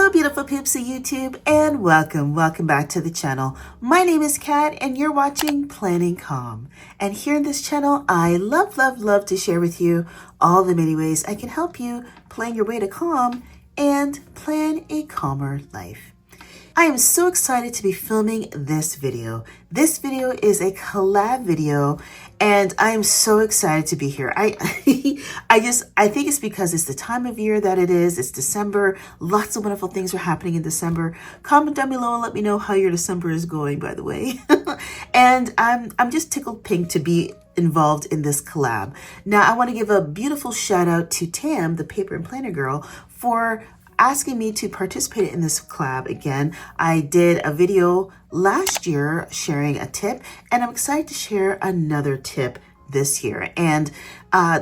Hello beautiful peeps of YouTube, and welcome back to the channel. My name is Kat and you're watching Planning Calm. And here in this channel, I love to share with you all the many ways I can help you plan your way to calm and plan a calmer life. I am so excited to be filming this video. This video is a collab video and I am so excited to be here. I think it's because it's the time of year that it is. It's December. Lots of wonderful things are happening in December. Comment down below and let me know how your December is going, by the way. And I'm just tickled pink to be involved in this collab. Now, I want to give a beautiful shout out to Tam, the Paper and Planner Girl, for asking me to participate in this collab again. I did a video last year sharing a tip, and I'm excited to share another tip this year. And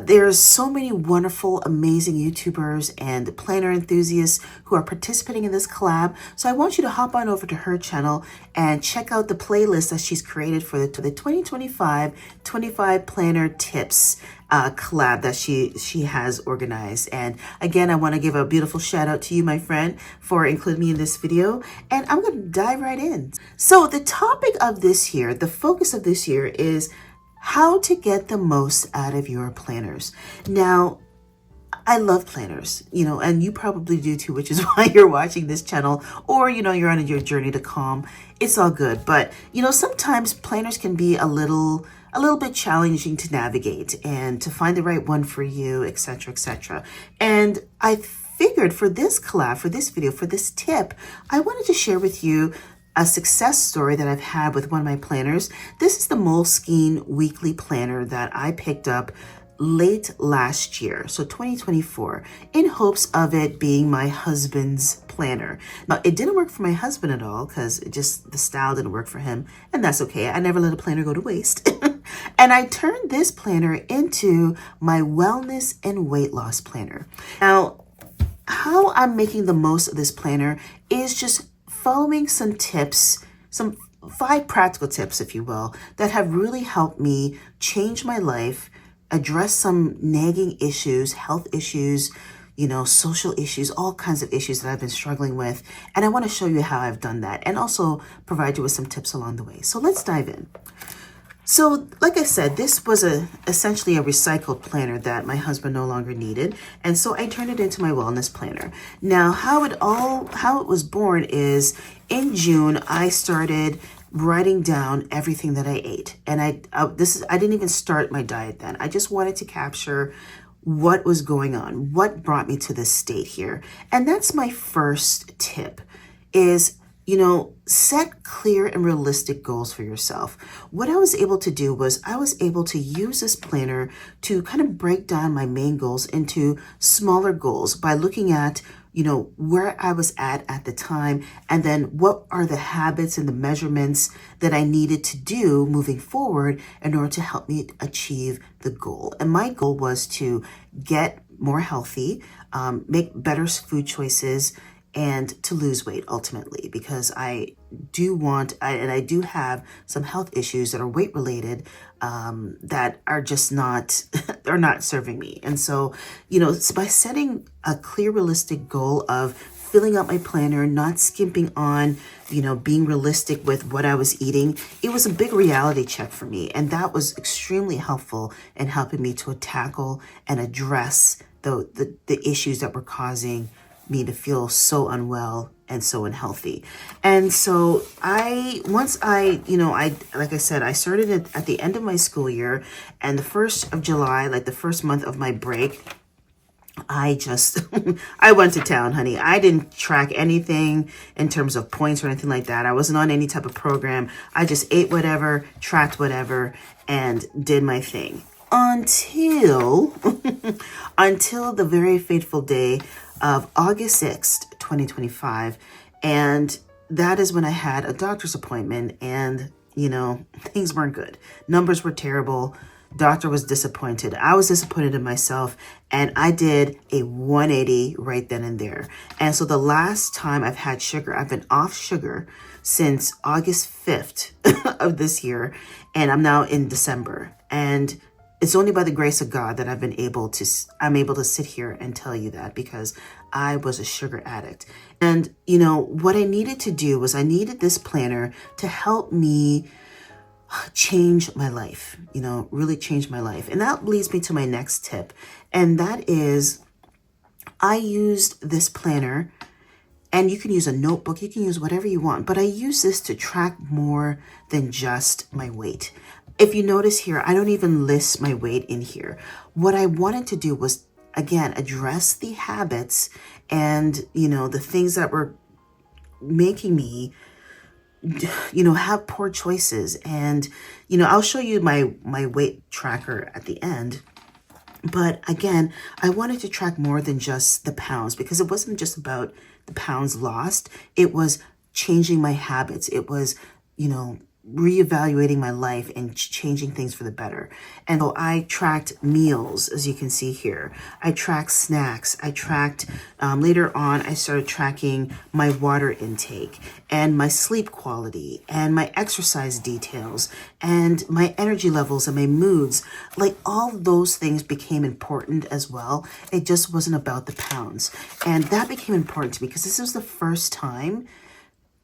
there's so many wonderful, amazing YouTubers and planner enthusiasts who are participating in this collab. So I want you to hop on over to her channel and check out the playlist that she's created for the 2025 25 planner tips collab that she has organized. And again, I want to give a beautiful shout out to you, my friend, for including me in this video. And I'm going to dive right in. So the topic of this year, the focus of this year is how to get the most out of your planners. Now, I love planners, and you probably do too, which is why you're watching this channel, or, you're on your journey to calm. It's all good. But, sometimes planners can be a little bit challenging to navigate and to find the right one for you, etc., etc. And I figured for this collab, for this video, for this tip, I wanted to share with you a success story that I've had with one of my planners. This is the Moleskine weekly planner that I picked up late last year, so 2024, in hopes of it being my husband's planner. Now, it didn't work for my husband at all because the style didn't work for him, and that's okay. I never let a planner go to waste. And I turned this planner into my wellness and weight loss planner. Now, how I'm making the most of this planner is just following some tips, some 5 practical tips, if you will, that have really helped me change my life, address some nagging issues, health issues, social issues, all kinds of issues that I've been struggling with. And I want to show you how I've done that and also provide you with some tips along the way. So let's dive in. So like I said, this was essentially a recycled planner that my husband no longer needed. And so I turned it into my wellness planner. Now, how it was born is in June, I started writing down everything that I ate. And I didn't even start my diet then. I just wanted to capture what was going on, what brought me to this state here. And that's my first tip is, set clear and realistic goals for yourself. What I was able to do was I was able to use this planner to kind of break down my main goals into smaller goals by looking at, where I was at the time, and then what are the habits and the measurements that I needed to do moving forward in order to help me achieve the goal. And my goal was to get more healthy, make better food choices, and to lose weight ultimately, because I do have some health issues that are weight related that are just not, they're not serving me. And so, by setting a clear, realistic goal of filling out my planner, not skimping on, being realistic with what I was eating, it was a big reality check for me. And that was extremely helpful in helping me to tackle and address the issues that were causing me to feel so unwell and so unhealthy. And so like I said, I started it at the end of my school year, and the 1st of July, like the first month of my break, I went to town, honey. I didn't track anything in terms of points or anything like that. I wasn't on any type of program. I just ate whatever, tracked whatever, and did my thing until the very fateful day of August 6th, 2025. And that is when I had a doctor's appointment, and, things weren't good. Numbers were terrible. Doctor was disappointed. I was disappointed in myself, and I did a 180 right then and there. And so the last time I've had sugar, I've been off sugar since August 5th of this year, and I'm now in December. And it's only by the grace of God that I'm able to sit here and tell you that, because I was a sugar addict. And, you know, what I needed to do was I needed this planner to help me change my life, you know, really change my life. And that leads me to my next tip. And that is, I used this planner, and you can use a notebook, you can use whatever you want, but I use this to track more than just my weight. If you notice here, I don't even list my weight in here. What I wanted to do was, again, address the habits and, you know, the things that were making me, you know, have poor choices. And, you know, I'll show you my weight tracker at the end. But again, I wanted to track more than just the pounds, because it wasn't just about the pounds lost. It was changing my habits. It was, you know, reevaluating my life and changing things for the better. And so I tracked meals, as you can see here. I tracked snacks. I tracked, later on, I started tracking my water intake and my sleep quality and my exercise details and my energy levels and my moods. Like, all those things became important as well. It just wasn't about the pounds. And that became important to me because this was the first time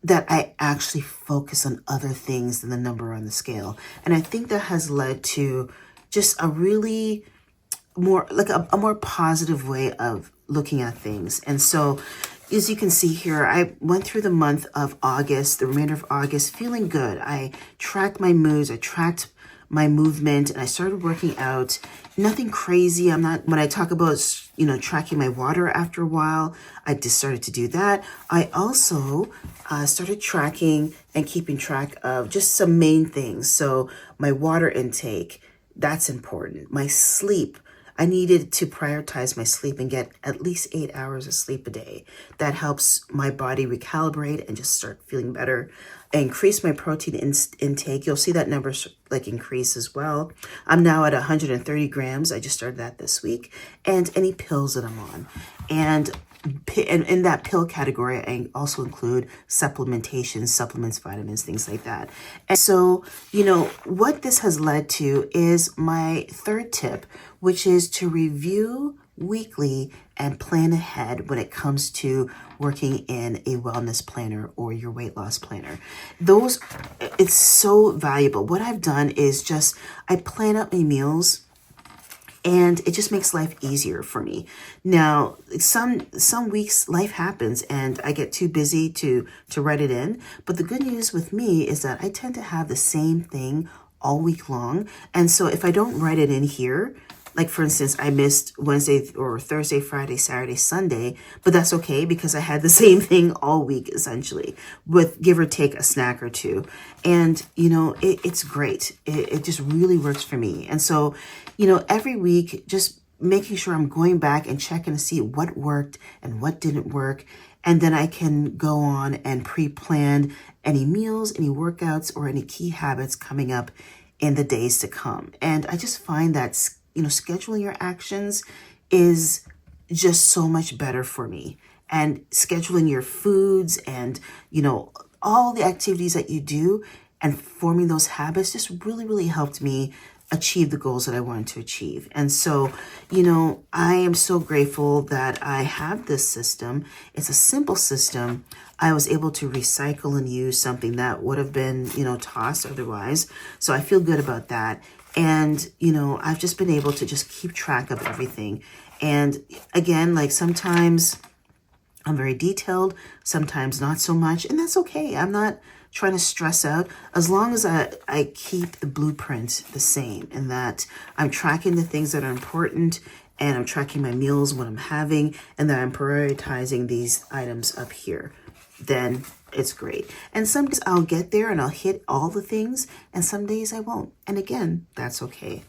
that I actually focus on other things than the number on the scale. And I think that has led to just a really more, like a more positive way of looking at things. And so, as you can see here, I went through the month of August, the remainder of August, feeling good. I tracked my moods, I tracked my movement, and I started working out. Nothing crazy. I'm not, when I talk about, you know, tracking my water after a while, I just started to do that. I also started tracking and keeping track of just some main things. So my water intake, that's important. My sleep, I needed to prioritize my sleep and get at least 8 hours of sleep a day. That helps my body recalibrate and just start feeling better. I increase my protein intake. You'll see that number like increase as well. I'm now at 130 grams. I just started that this week. And any pills that I'm on. And in that pill category, I also include supplementation, supplements, vitamins, things like that. And so, you know, what this has led to is my third tip, which is to review weekly and plan ahead when it comes to working in a wellness planner or your weight loss planner. Those, it's so valuable. What I've done is just, I plan out my meals, and it just makes life easier for me. Now, some weeks life happens and I get too busy to write it in. But the good news with me is that I tend to have the same thing all week long. And so if I don't write it in here, like for instance, I missed Wednesday or Thursday, Friday, Saturday, Sunday, but that's okay because I had the same thing all week essentially, with give or take a snack or two. And, you know, it's great. It just really works for me. And so, you know, every week, just making sure I'm going back and checking to see what worked and what didn't work. And then I can go on and pre-plan any meals, any workouts, or any key habits coming up in the days to come. And I just find that, you know, scheduling your actions is just so much better for me. And scheduling your foods and, you know, all the activities that you do and forming those habits just really, really helped me achieve the goals that I wanted to achieve. And so, you know, I am so grateful that I have this system. It's a simple system. I was able to recycle and use something that would have been, you know, tossed otherwise. So I feel good about that. And, you know, I've just been able to just keep track of everything. And again, like sometimes I'm very detailed, sometimes not so much, and that's okay. I'm not trying to stress out as long as I keep the blueprint the same, and that I'm tracking the things that are important, and I'm tracking my meals, what I'm having, and that I'm prioritizing these items up here. Then it's great. And some days I'll get there and I'll hit all the things, and some days I won't. And again, that's okay.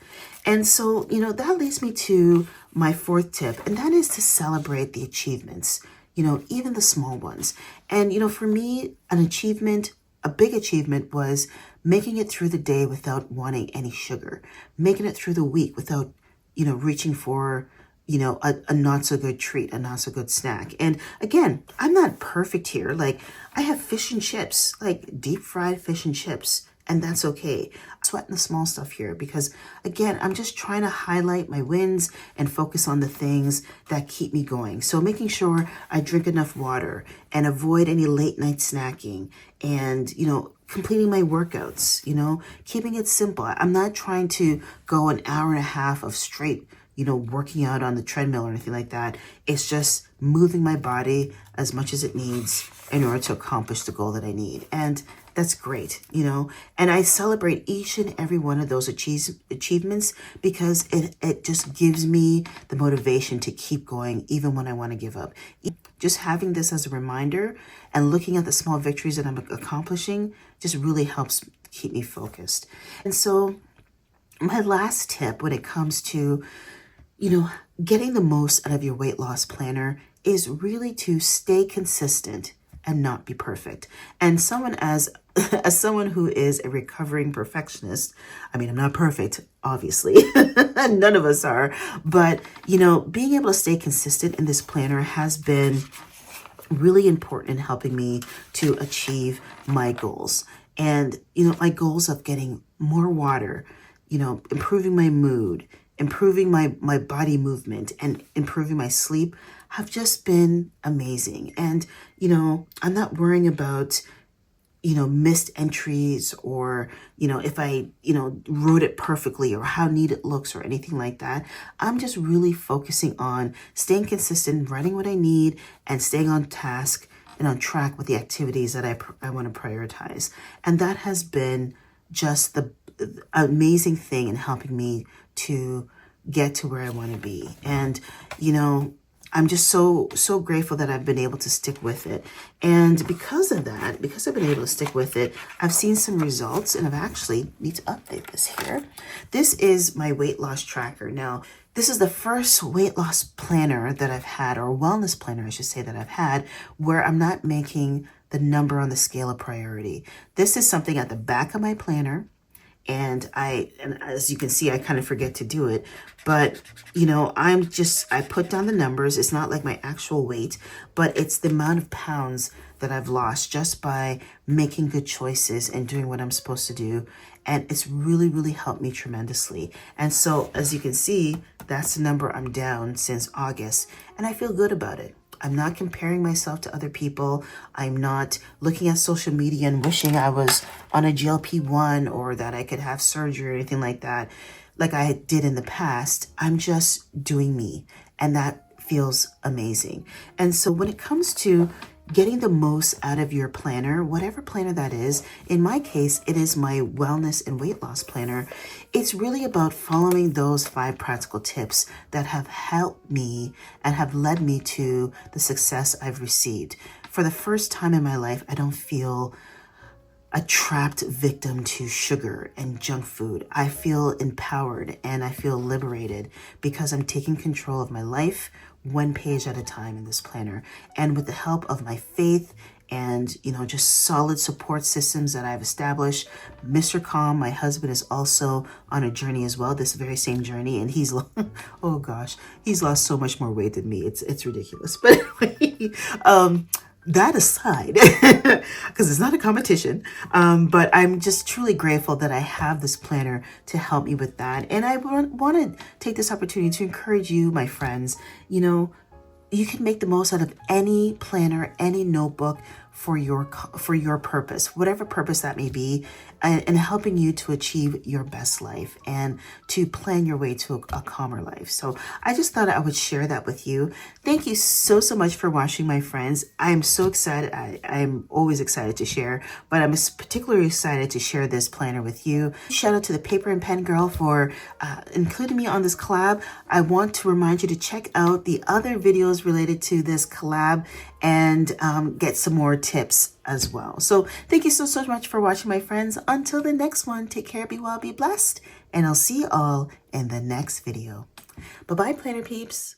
And so, you know, that leads me to my fourth tip, and that is to celebrate the achievements, you know, even the small ones. And, you know, for me, an achievement, a big achievement was making it through the day without wanting any sugar, making it through the week without, you know, reaching for, you know, a not so good treat, a not so good snack. And again, I'm not perfect here. Like I have fish and chips, like deep fried fish and chips And that's okay. I'm sweating the small stuff here because, again, I'm just trying to highlight my wins and focus on the things that keep me going. So making sure I drink enough water and avoid any late night snacking and, completing my workouts, keeping it simple. I'm not trying to go an hour and a half of straight, working out on the treadmill or anything like that. It's just moving my body as much as it needs in order to accomplish the goal that I need. And that's great, and I celebrate each and every one of those achievements because it just gives me the motivation to keep going even when I want to give up. Just having this as a reminder and looking at the small victories that I'm accomplishing just really helps keep me focused. And so my last tip when it comes to, getting the most out of your weight loss planner is really to stay consistent and not be perfect. And someone as someone who is a recovering perfectionist, I mean, I'm not perfect, obviously. None of us are. But, being able to stay consistent in this planner has been really important in helping me to achieve my goals. And, my goals of getting more water, improving my mood, improving my body movement, and improving my sleep have just been amazing. And, I'm not worrying about, missed entries or, if I, wrote it perfectly or how neat it looks or anything like that. I'm just really focusing on staying consistent, writing what I need, and staying on task and on track with the activities that I want to prioritize. And that has been just the amazing thing in helping me to get to where I want to be. And, I'm just so grateful that I've been able to stick with it. And because of that, because I've been able to stick with it, I've seen some results, and I've actually need to update this here. This is my weight loss tracker. Now, this is the first weight loss planner that I've had, or wellness planner, I should say, that I've had, where I'm not making the number on the scale a priority. This is something at the back of my planner. And as you can see, I kind of forget to do it, but I put down the numbers. It's not like my actual weight, but it's the amount of pounds that I've lost just by making good choices and doing what I'm supposed to do. And it's really, really helped me tremendously. And so as you can see, that's the number I'm down since August, and I feel good about it. I'm not comparing myself to other people. I'm not looking at social media and wishing I was on a GLP-1 or that I could have surgery or anything like that, like I did in the past. I'm just doing me, and that feels amazing. And so when it comes to getting the most out of your planner, whatever planner that is, in my case, it is my wellness and weight loss planner. It's really about following those 5 practical tips that have helped me and have led me to the success I've received. For the first time in my life, I don't feel a trapped victim to sugar and junk food. I feel empowered and I feel liberated because I'm taking control of my life, one page at a time in this planner. And with the help of my faith and, just solid support systems that I've established. Mr. Calm, my husband, is also on a journey as well, this very same journey. And he's, oh gosh, he's lost so much more weight than me. It's ridiculous. But anyway, that aside, because it's not a competition, but I'm just truly grateful that I have this planner to help me with that. And I want to take this opportunity to encourage you, my friends, you can make the most out of any planner, any notebook for your purpose, whatever purpose that may be, and helping you to achieve your best life and to plan your way to a calmer life. So I just thought I would share that with you. Thank you so much for watching, my friends. I'm so excited. I'm always excited to share, but I'm particularly excited to share this planner with you. Shout out to the Paper and Pen Girl for including me on this collab. I want to remind you to check out the other videos related to this collab and get some more tips as well. So thank you so much for watching, my friends. Until the next one, take care, be well, be blessed, and I'll see you all in the next video. Bye-bye, planner peeps.